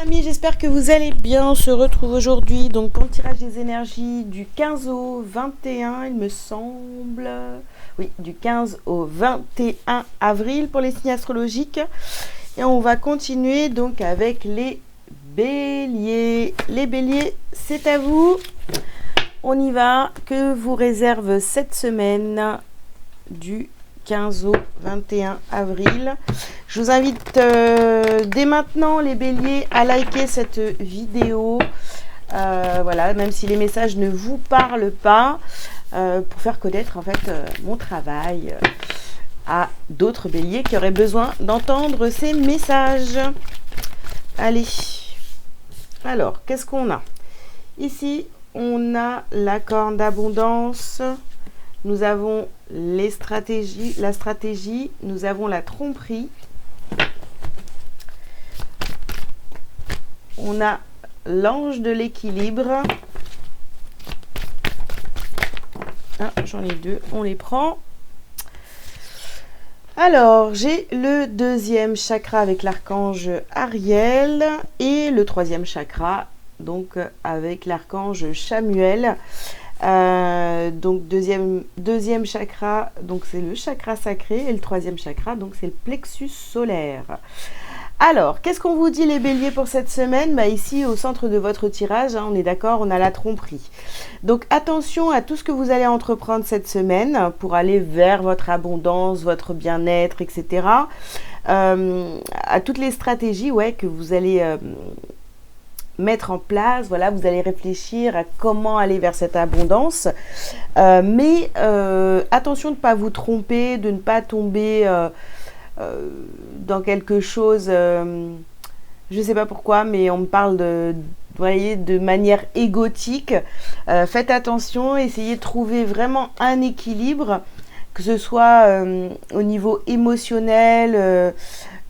Amis, j'espère que vous allez bien. On se retrouve aujourd'hui donc pour le tirage des énergies du 15 au 21, il me semble. Oui, du 15 au 21 avril pour les signes astrologiques. Et on va continuer donc avec les béliers. Les béliers, c'est à vous. On y va. Que vous réserve cette semaine du 15 au 21 avril. Je vous invite dès maintenant les béliers à liker cette vidéo. Voilà, même si les messages ne vous parlent pas, pour faire connaître en fait mon travail à d'autres béliers qui auraient besoin d'entendre ces messages. Allez, alors qu'est-ce qu'on a? Ici, on a la corne d'abondance. Nous avons la stratégie, nous avons la tromperie. On a l'ange de l'équilibre. Ah, j'en ai deux, on les prend. Alors, j'ai le deuxième chakra avec l'archange Ariel et le troisième chakra, donc avec l'archange Chamuel. Donc deuxième chakra, donc c'est le chakra sacré, et le troisième chakra, donc c'est le plexus solaire. Alors, qu'est-ce qu'on vous dit les béliers pour cette semaine? Ici, au centre de votre tirage, on est d'accord, on a la tromperie. Donc, attention à tout ce que vous allez entreprendre cette semaine pour aller vers votre abondance, votre bien-être, etc. À toutes les stratégies que vous allez mettre en place. Voilà, vous allez réfléchir à comment aller vers cette abondance. Mais attention de ne pas vous tromper, de ne pas tomber dans quelque chose, je ne sais pas pourquoi, mais on me parle de manière égotique. Faites attention, essayez de trouver vraiment un équilibre, que ce soit au niveau émotionnel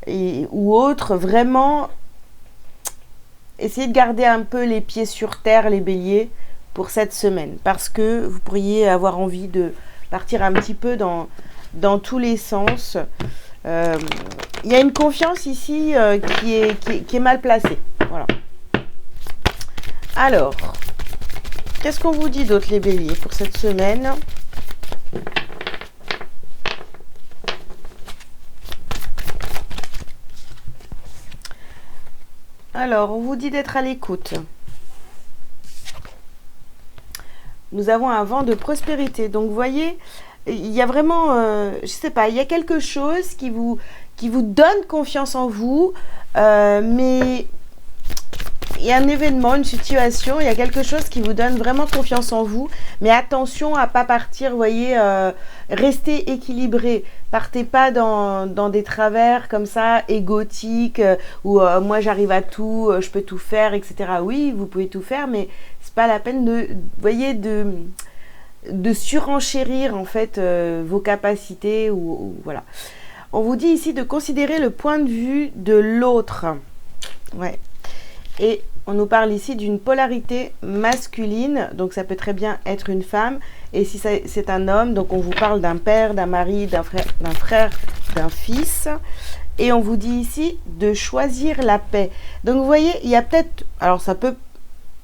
ou autre. Vraiment, essayez de garder un peu les pieds sur terre, les béliers, pour cette semaine, parce que vous pourriez avoir envie de partir un petit peu dans tous les sens. Il y a une confiance ici qui est mal placée. Voilà. Alors, qu'est-ce qu'on vous dit d'autre les béliers pour cette semaine? Alors, on vous dit d'être à l'écoute. Nous avons un vent de prospérité. Donc, vous voyez, il y a vraiment, je sais pas, il y a quelque chose qui vous donne confiance en vous, mais il y a un événement, une situation, il y a quelque chose qui vous donne vraiment confiance en vous, mais attention à pas partir, vous voyez, restez équilibré. Partez pas dans des travers comme ça, égotiques, où moi j'arrive à tout, je peux tout faire, etc. Oui, vous pouvez tout faire, mais c'est pas la peine de surenchérir en fait vos capacités voilà. On vous dit ici de considérer le point de vue de l'autre. Ouais. Et on nous parle ici d'une polarité masculine, donc ça peut très bien être une femme. Et si c'est un homme, donc on vous parle d'un père, d'un mari, d'un frère, d'un fils. Et on vous dit ici de choisir la paix. Donc vous voyez, il y a peut-être, alors ça peut,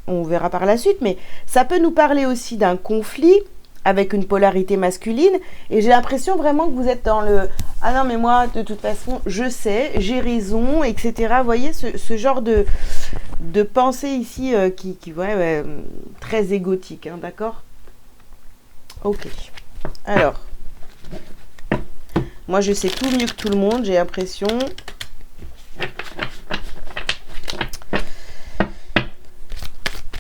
on verra par la suite, mais ça peut nous parler aussi d'un conflit avec une polarité masculine, et j'ai l'impression vraiment que vous êtes dans le « Ah non, mais moi, de toute façon, je sais, j'ai raison, etc. » Vous voyez, ce genre de pensée ici qui très égotique, hein, d'accord? Ok. Alors, moi, je sais tout mieux que tout le monde, j'ai l'impression.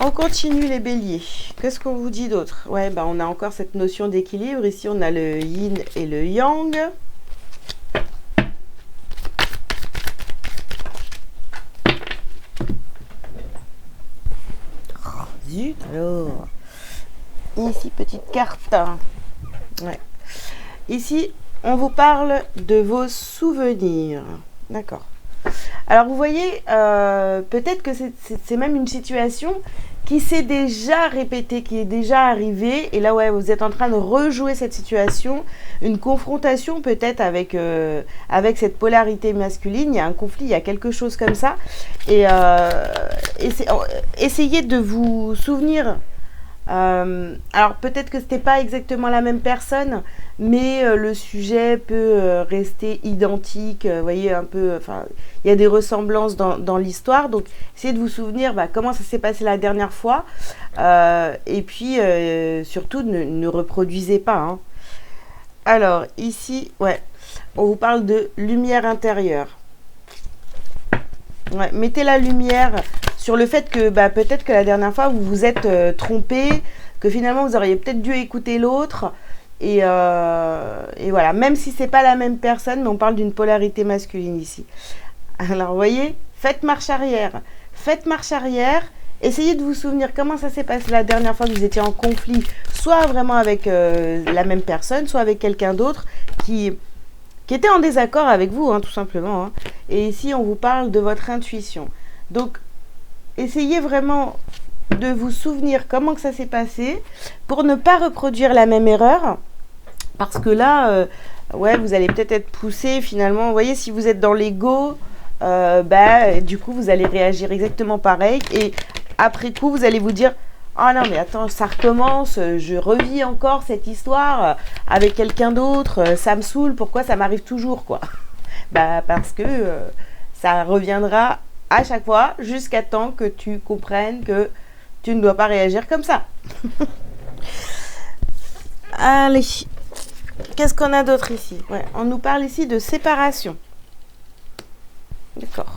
On continue les béliers. Qu'est-ce qu'on vous dit d'autre? On a encore cette notion d'équilibre. Ici, on a le yin et le yang. Oh, zut alors. Ici, petite carte. Ouais. Ici, on vous parle de vos souvenirs. D'accord. Alors, vous voyez, peut-être que c'est même une situation qui s'est déjà répété, qui est déjà arrivé. Et là, ouais, vous êtes en train de rejouer cette situation, une confrontation peut-être avec, avec cette polarité masculine. Il y a un conflit, il y a quelque chose comme ça. Et essayez de vous souvenir. Alors peut-être que c'était pas exactement la même personne, mais le sujet peut rester identique. Vous voyez un peu, enfin, il y a des ressemblances dans l'histoire. Donc essayez de vous souvenir comment ça s'est passé la dernière fois, et puis surtout ne reproduisez pas. Hein. Alors ici, ouais, on vous parle de lumière intérieure. Ouais, mettez la lumière sur le fait que peut-être que la dernière fois vous vous êtes trompé, que finalement vous auriez peut-être dû écouter l'autre, et voilà, même si c'est pas la même personne, mais on parle d'une polarité masculine ici. Alors vous voyez, faites marche arrière, essayez de vous souvenir comment ça s'est passé la dernière fois que vous étiez en conflit, soit vraiment avec la même personne, soit avec quelqu'un d'autre qui était en désaccord avec vous, hein, tout simplement. Hein. Et ici, on vous parle de votre intuition. Donc, essayez vraiment de vous souvenir comment que ça s'est passé pour ne pas reproduire la même erreur. Parce que là, ouais, vous allez peut-être être poussé finalement. Vous voyez, si vous êtes dans l'ego, du coup, vous allez réagir exactement pareil. Et après coup, vous allez vous dire... Ah non, mais attends, ça recommence, je revis encore cette histoire avec quelqu'un d'autre, ça me saoule, pourquoi ça m'arrive toujours, quoi? Parce que ça reviendra à chaque fois jusqu'à temps que tu comprennes que tu ne dois pas réagir comme ça. Allez, qu'est-ce qu'on a d'autre ici? Ouais, on nous parle ici de séparation. D'accord.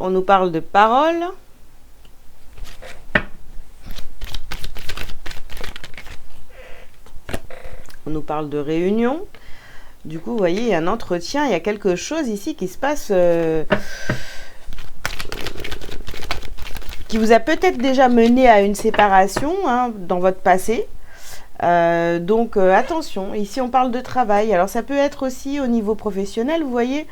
On nous parle de parole. On nous parle de réunion. Du coup, vous voyez, il y a un entretien, il y a quelque chose ici qui se passe, qui vous a peut-être déjà mené à une séparation, hein, dans votre passé. Donc attention, ici on parle de travail. Alors ça peut être aussi au niveau professionnel, vous voyez,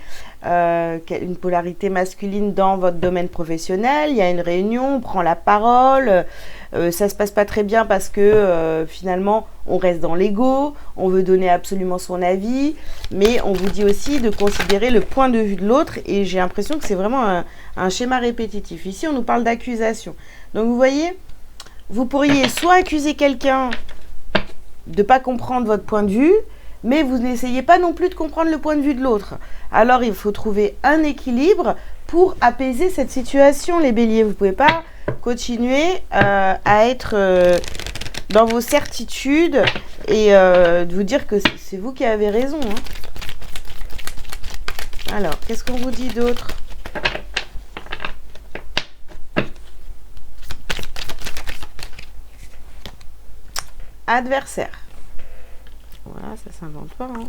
une polarité masculine dans votre domaine professionnel. Il y a une réunion, on prend la parole, ça se passe pas très bien parce que finalement on reste dans l'ego, on veut donner absolument son avis, mais on vous dit aussi de considérer le point de vue de l'autre, et j'ai l'impression que c'est vraiment un schéma répétitif. Ici on nous parle d'accusation. Donc vous voyez, vous pourriez soit accuser quelqu'un de ne pas comprendre votre point de vue, mais vous n'essayez pas non plus de comprendre le point de vue de l'autre. Alors il faut trouver un équilibre pour apaiser cette situation, les béliers. Vous ne pouvez pas continuer à être dans vos certitudes et de vous dire que c'est vous qui avez raison. Hein. Alors, qu'est-ce qu'on vous dit d'autre ? Adversaire. Voilà, ça s'invente pas. Hein.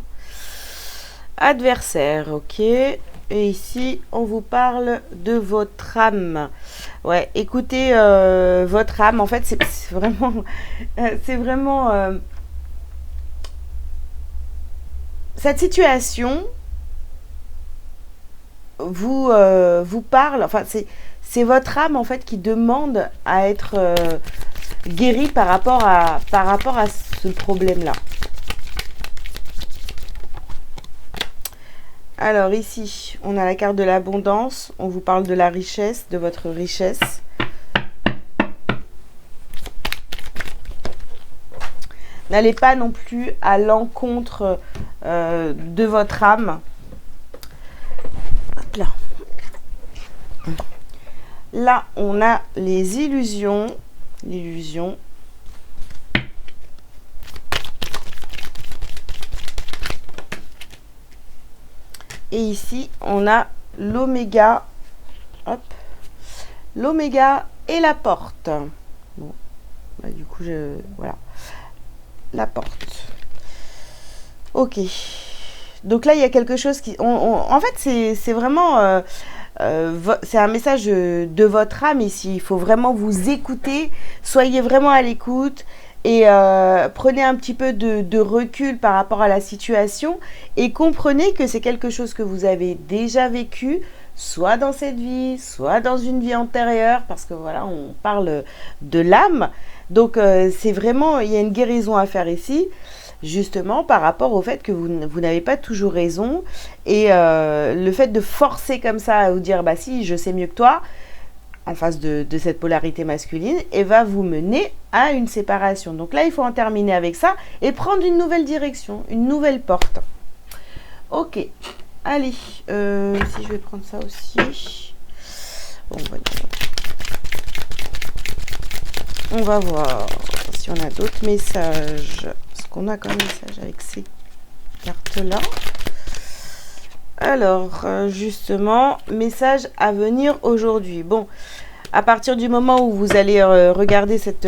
Adversaire, ok. Et ici, on vous parle de votre âme. Ouais, écoutez, votre âme, en fait, c'est vraiment... c'est vraiment... cette situation vous parle... Enfin, c'est votre âme, en fait, qui demande à être... guéri par rapport à ce problème-là. Alors ici, on a la carte de l'abondance. On vous parle de la richesse, de votre richesse. N'allez pas non plus à l'encontre de votre âme. Hop là. Là, on a les illusions. L'illusion. Et ici, on a l'oméga. Hop. L'oméga et la porte. Bon. Du coup, voilà. La porte. Ok. Donc là, il y a quelque chose qui... en fait, c'est vraiment... c'est un message de votre âme ici. Il faut vraiment vous écouter. Soyez vraiment à l'écoute. Et prenez un petit peu de recul par rapport à la situation et comprenez que c'est quelque chose que vous avez déjà vécu, soit dans cette vie, soit dans une vie antérieure, parce que voilà, on parle de l'âme. Donc c'est vraiment, il y a une guérison à faire ici, justement par rapport au fait que vous n'avez pas toujours raison. Et le fait de forcer comme ça à vous dire, bah si, je sais mieux que toi, en face de cette polarité masculine, et va vous mener à une séparation. Donc là, il faut en terminer avec ça et prendre une nouvelle direction, une nouvelle porte. Ok, allez, si je vais prendre ça aussi. Bon, on va voir si on a d'autres messages. Est-ce qu'on a comme message avec ces cartes-là? Alors, justement, message à venir aujourd'hui. Bon, à partir du moment où vous allez regarder cette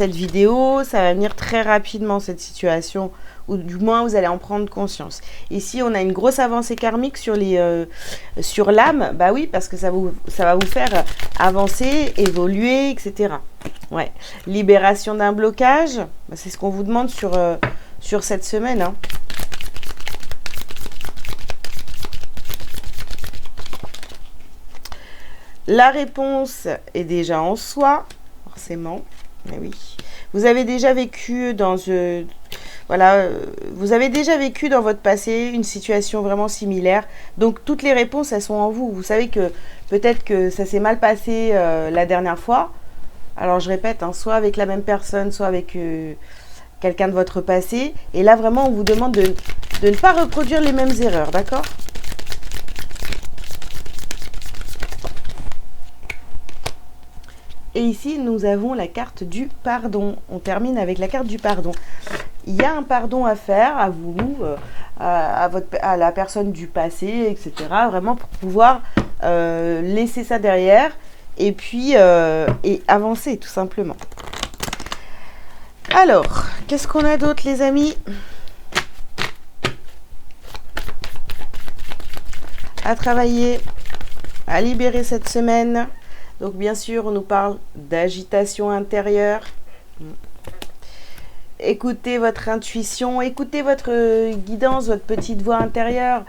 vidéo, ça va venir très rapidement, cette situation, ou du moins vous allez en prendre conscience. Ici, on a une grosse avancée karmique sur l'âme. Bah oui, parce que ça va vous faire avancer, évoluer, etc. Ouais. Libération d'un blocage, bah, c'est ce qu'on vous demande sur cette semaine, hein. La réponse est déjà en soi, forcément. Mais oui. Vous avez déjà vécu vous avez déjà vécu dans votre passé une situation vraiment similaire. Donc toutes les réponses, elles sont en vous. Vous savez que peut-être que ça s'est mal passé la dernière fois. Alors je répète, hein, soit avec la même personne, soit avec quelqu'un de votre passé. Et là vraiment, on vous demande de ne pas reproduire les mêmes erreurs, d'accord ? Et ici, nous avons la carte du pardon. On termine avec la carte du pardon. Il y a un pardon à faire à vous, à la personne du passé, etc. Vraiment pour pouvoir laisser ça derrière et puis et avancer tout simplement. Alors, qu'est-ce qu'on a d'autre les amis ? À travailler, à libérer cette semaine. Donc bien sûr, on nous parle d'agitation intérieure. Écoutez votre intuition, écoutez votre guidance, votre petite voix intérieure.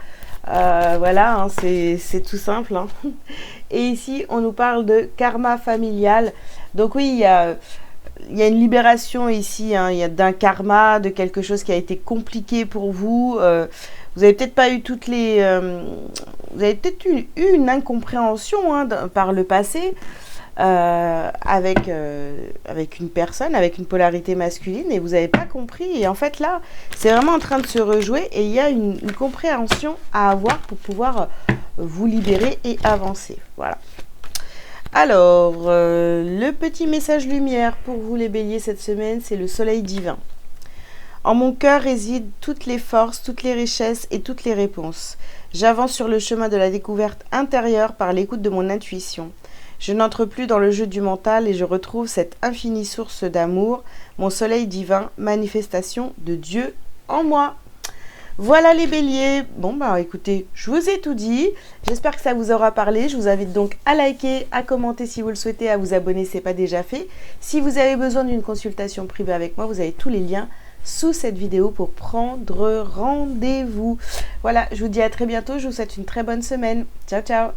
Voilà, hein, c'est tout simple, hein. Et ici, on nous parle de karma familial. Donc oui, il y a une libération ici, hein, il y a d'un karma, de quelque chose qui a été compliqué pour vous. Vous avez peut-être pas eu vous avez peut-être eu une incompréhension, hein, par le passé avec une personne, avec une polarité masculine, et vous n'avez pas compris. Et en fait là, c'est vraiment en train de se rejouer et il y a une compréhension à avoir pour pouvoir vous libérer et avancer. Voilà. Alors, le petit message lumière pour vous les béliers cette semaine, c'est le soleil divin. En mon cœur résident toutes les forces, toutes les richesses et toutes les réponses. J'avance sur le chemin de la découverte intérieure par l'écoute de mon intuition. Je n'entre plus dans le jeu du mental et je retrouve cette infinie source d'amour, mon soleil divin, manifestation de Dieu en moi. Voilà les béliers. Bon bah écoutez, je vous ai tout dit. J'espère que ça vous aura parlé. Je vous invite donc à liker, à commenter si vous le souhaitez, à vous abonner si ce n'est pas déjà fait. Si vous avez besoin d'une consultation privée avec moi, vous avez tous les liens sous cette vidéo pour prendre rendez-vous. Voilà, je vous dis à très bientôt. Je vous souhaite une très bonne semaine. Ciao, ciao.